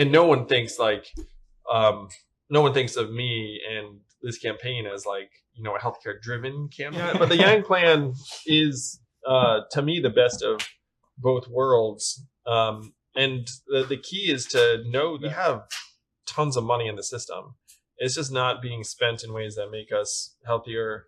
And no one thinks no one thinks of me and this campaign as like, a healthcare driven campaign. Yeah, but the Yang plan is, to me, the best of both worlds. And the key is to know that we have tons of money in the system. It's just not being spent in ways that make us healthier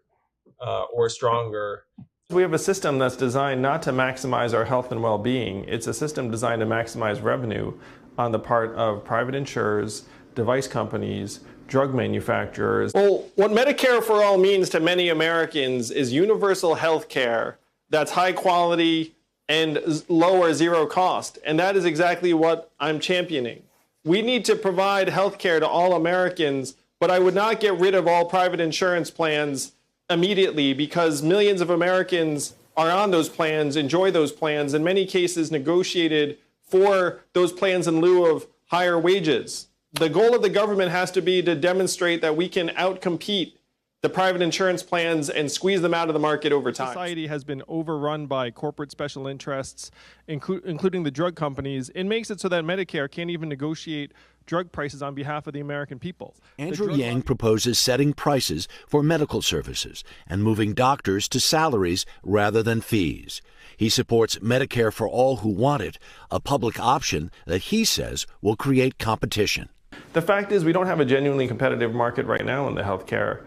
or stronger. We have a system that's designed not to maximize our health and well-being. It's a system designed to maximize revenue on the part of private insurers, device companies, drug manufacturers. Well, what Medicare for All means to many Americans is universal health care that's high quality and low or zero cost. And that is exactly what I'm championing. We need to provide health care to all Americans, but I would not get rid of all private insurance plans immediately, because millions of Americans are on those plans, enjoy those plans, in many cases negotiated for those plans in lieu of higher wages. The goal of the government has to be to demonstrate that we can outcompete the private insurance plans and squeeze them out of the market over time. Society has been overrun by corporate special interests, including the drug companies. It makes it so that Medicare can't even negotiate drug prices on behalf of the American people. Andrew Yang proposes setting prices for medical services and moving doctors to salaries rather than fees. He supports Medicare for all who want it, a public option that he says will create competition. The fact is, we don't have a genuinely competitive market right now in the healthcare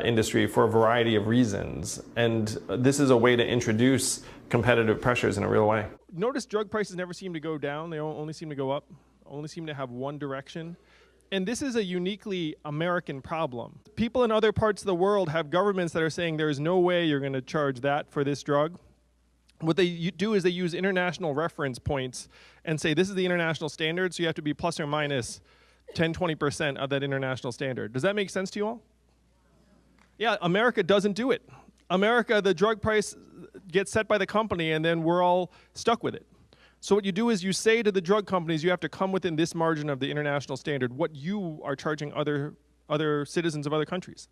industry for a variety of reasons. And this is a way to introduce competitive pressures in a real way. Notice drug prices never seem to go down. They only seem to go up, only seem to have one direction. And this is a uniquely American problem. People in other parts of the world have governments that are saying there is no way you're going to charge that for this drug. What they do is they use international reference points and say this is the international standard, so you have to be plus or minus 10-20% of that international standard. Does that make sense to you all? Yeah, America doesn't do it. America, the drug price gets set by the company, and then we're all stuck with it. So what you do is you say to the drug companies, you have to come within this margin of the international standard, what you are charging other citizens of other countries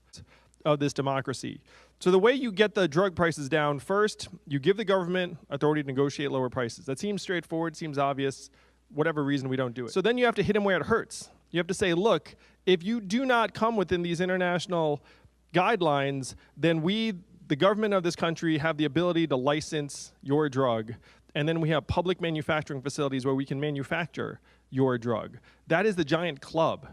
of this democracy. So the way you get the drug prices down, first, you give the government authority to negotiate lower prices. That seems straightforward, seems obvious. Whatever reason, we don't do it. So then you have to hit them where it hurts. You have to say, look, if you do not come within these international guidelines, then we, the government of this country, have the ability to license your drug. And then we have public manufacturing facilities where we can manufacture your drug. That is the giant club.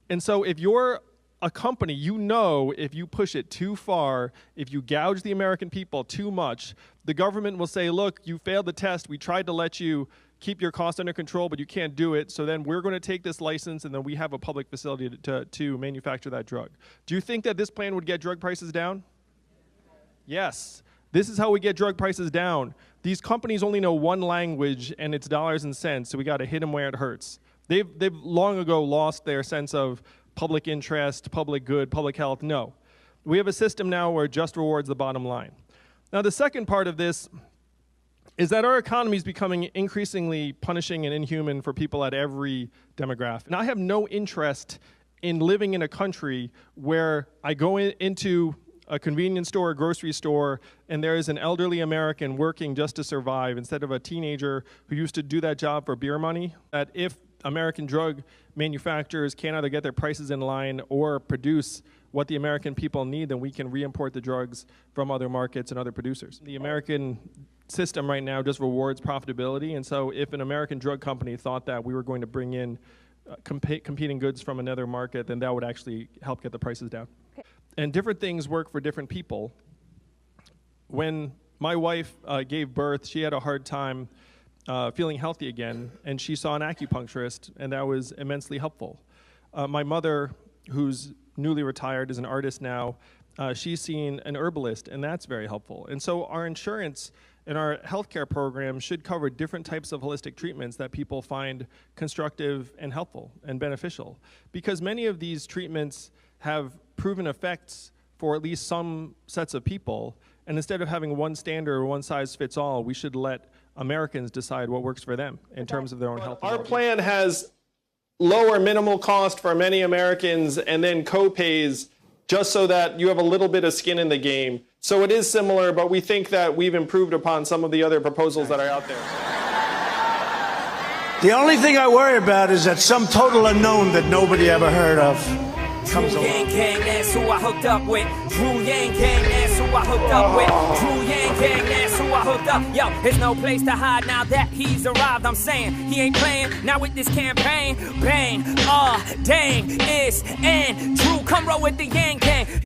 And so if you're a company, you know if you push it too far, if you gouge the American people too much, the government will say, look, you failed the test. We tried to let you keep your costs under control, but you can't do it. So then we're going to take this license, and then we have a public facility to manufacture that drug. Do you think that this plan would get drug prices down? Yes. This is how we get drug prices down. These companies only know one language, and it's dollars and cents, so we got to hit them where it hurts. They've long ago lost their sense of public interest, public good, public health. No. We have a system now where it just rewards the bottom line. Now, the second part of this is that our economy is becoming increasingly punishing and inhuman for people at every demographic. And I have no interest in living in a country where I go into a convenience store, a grocery store, and there is an elderly American working just to survive instead of a teenager who used to do that job for beer money. That if American drug manufacturers can't either get their prices in line or produce what the American people need, then we can re-import the drugs from other markets and other producers. The American system right now just rewards profitability, and so if an American drug company thought that we were going to bring in competing goods from another market, then that would actually help get the prices down. Okay. And different things work for different people. When my wife gave birth, she had a hard time feeling healthy again, and she saw an acupuncturist, and that was immensely helpful. My mother, who's newly retired, is an artist now. She's seen an herbalist, and that's very helpful. And so our insurance and our healthcare program should cover different types of holistic treatments that people find constructive and helpful and beneficial. Because many of these treatments have proven effects for at least some sets of people, and instead of having one standard or one size fits all, we should let Americans decide what works for them in terms of their own health. Our plan has lower minimal cost for many Americans and then co-pays just so that you have a little bit of skin in the game. So it is similar, but we think that we've improved upon some of the other proposals that are out there. The only thing I worry about is that some total unknown that nobody ever heard of comes Drew along. Yang Gang, that's who I hooked up with. Drew Yang Gang, that's who I hooked up with. Drew Yang Gang, that's who I hooked up. Yo, there's no place to hide now that he's arrived. I'm saying he ain't playing now with this campaign. Bang, dang, it's and Drew, come roll with the Yang Gang.